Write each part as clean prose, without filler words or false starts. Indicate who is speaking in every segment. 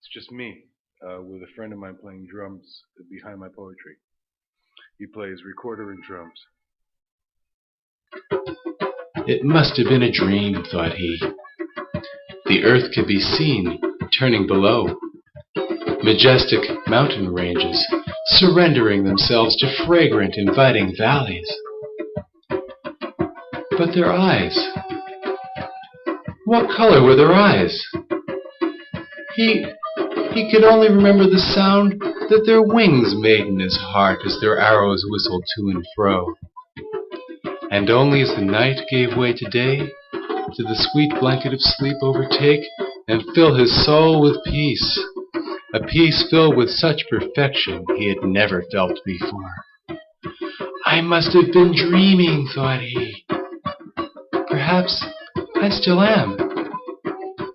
Speaker 1: It's just me, with a friend of mine playing drums behind my poetry. He plays recorder and drums.
Speaker 2: It must have been a dream, thought he. The earth could be seen turning below. Majestic mountain ranges surrendering themselves to fragrant, inviting valleys. But their eyes, what color were their eyes? He could only remember the sound that their wings made in his heart as their arrows whistled to and fro. And only as the night gave way to day, did the sweet blanket of sleep overtake and fill his soul with peace, a peace filled with such perfection he had never felt before. I must have been dreaming, thought he. Perhaps I still am,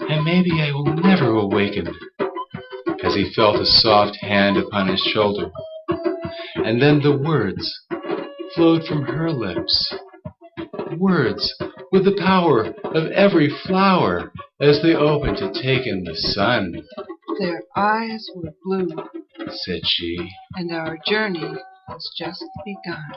Speaker 2: and maybe I will never awaken, as he felt a soft hand upon his shoulder. And then the words flowed from her lips, words with the power of every flower as they opened to take in the sun.
Speaker 3: Their eyes were blue,
Speaker 2: said she,
Speaker 3: and our journey has just begun.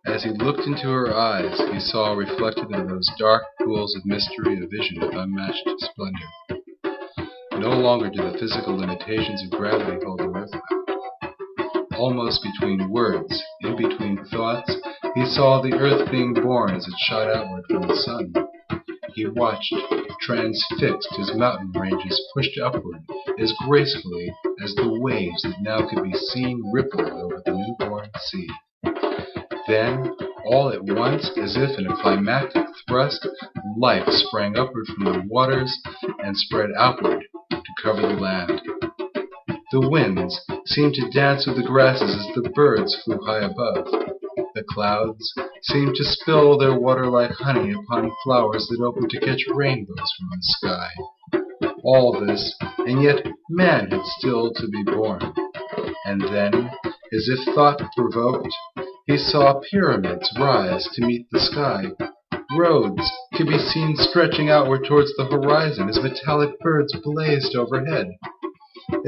Speaker 1: As he looked into her eyes, he saw reflected in those dark pools of mystery a vision of unmatched splendor. No longer did the physical limitations of gravity hold the earth bound. Almost between words, in between thoughts, he saw the earth being born as it shot outward from the sun. He watched, transfixed, his mountain ranges pushed upward as gracefully as the waves that now could be seen rippled over the newborn sea. Then, all at once, as if in a climactic thrust, life sprang upward from the waters and spread outward to cover the land. The winds seemed to dance with the grasses as the birds flew high above. The clouds seemed to spill their water like honey upon flowers that opened to catch rainbows from the sky. All this, and yet man had still to be born. And then, as if thought provoked, he saw pyramids rise to meet the sky. Roads could be seen stretching outward towards the horizon as metallic birds blazed overhead.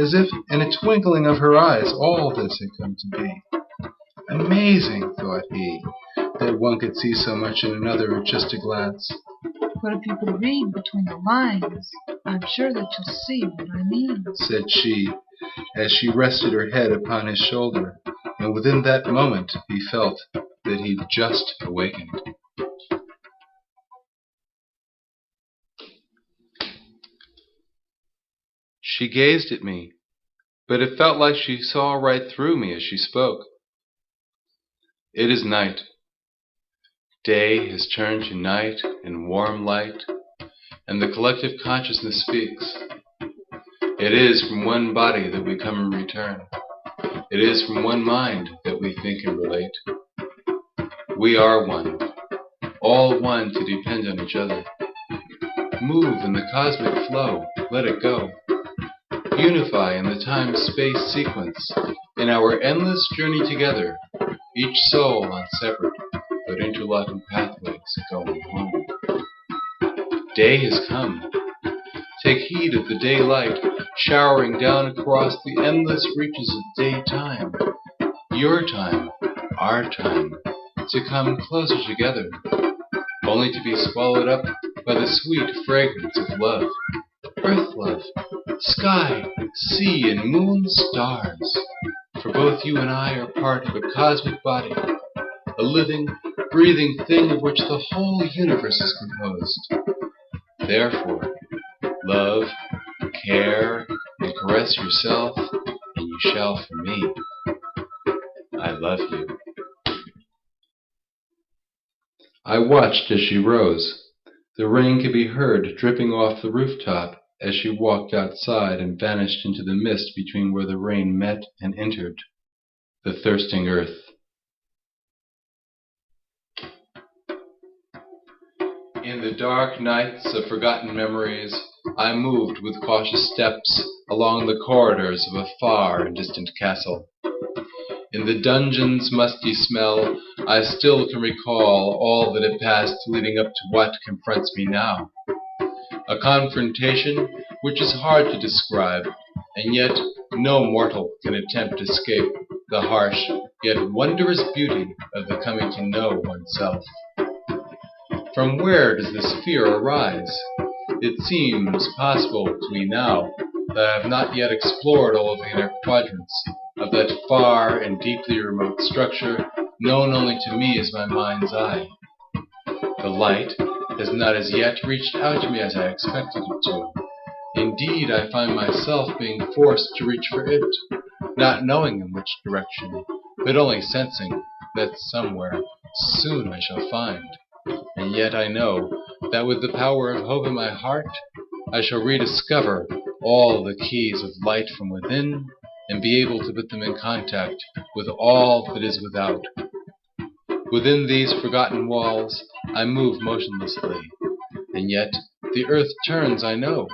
Speaker 1: As if in a twinkling of her eyes all this had come to be. Amazing, thought he, that one could see so much in another at just a glance.
Speaker 3: What if you could read between the lines? I'm sure that you'll see what I mean,
Speaker 1: said she, as she rested her head upon his shoulder, and within that moment he felt that he'd just awakened. She gazed at me, but it felt like she saw right through me as she spoke. It is night. Day has turned to night and warm light, and the collective consciousness speaks. It is from one body that we come and return. It is from one mind that we think and relate. We are one, all one to depend on each other. Move in the cosmic flow, let it go. Unify in the time-space sequence, in our endless journey together, each soul on separate but interlocking pathways going home. Day has come. Take heed of the daylight showering down across the endless reaches of daytime. Your time, our time, to come closer together, only to be swallowed up by the sweet fragrance of love. Earth love, sky, sea, and moon, stars. For both you and I are part of a cosmic body, a living, breathing thing of which the whole universe is composed. Therefore, love, care, and caress yourself, and you shall for me. I love you. I watched as she rose. The rain could be heard dripping off the rooftop as she walked outside and vanished into the mist between where the rain met and entered. the thirsting earth. In the dark nights of forgotten memories, I moved with cautious steps along the corridors of a far and distant castle. In the dungeon's musty smell, I still can recall all that had passed leading up to what confronts me now. A confrontation which is hard to describe, and yet no mortal can attempt to escape the harsh yet wondrous beauty of the coming to know oneself. From where does this fear arise? It seems possible to me now that I have not yet explored all of the inner quadrants of that far and deeply remote structure known only to me as my mind's eye. The light has not as yet reached out to me as I expected it to. Indeed, I find myself being forced to reach for it, not knowing in which direction, but only sensing that somewhere soon I shall find. And yet I know that with the power of hope in my heart, I shall rediscover all the keys of light from within and be able to put them in contact with all that is without. Within these forgotten walls, I move motionlessly, and yet the earth turns, I know,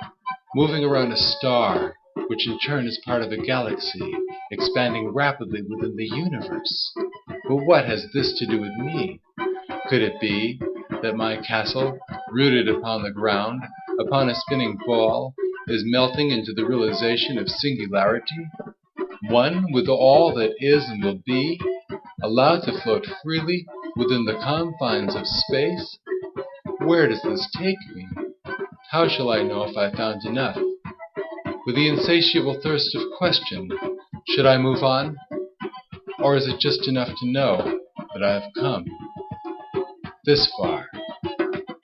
Speaker 1: moving around a star, which in turn is part of a galaxy, expanding rapidly within the universe. But what has this to do with me? Could it be that my castle, rooted upon the ground, upon a spinning ball, is melting into the realization of singularity? One with all that is and will be, allowed to float freely within the confines of space? Where does this take me? How shall I know if I found enough? With the insatiable thirst of question, should I move on? Or is it just enough to know that I have come this far?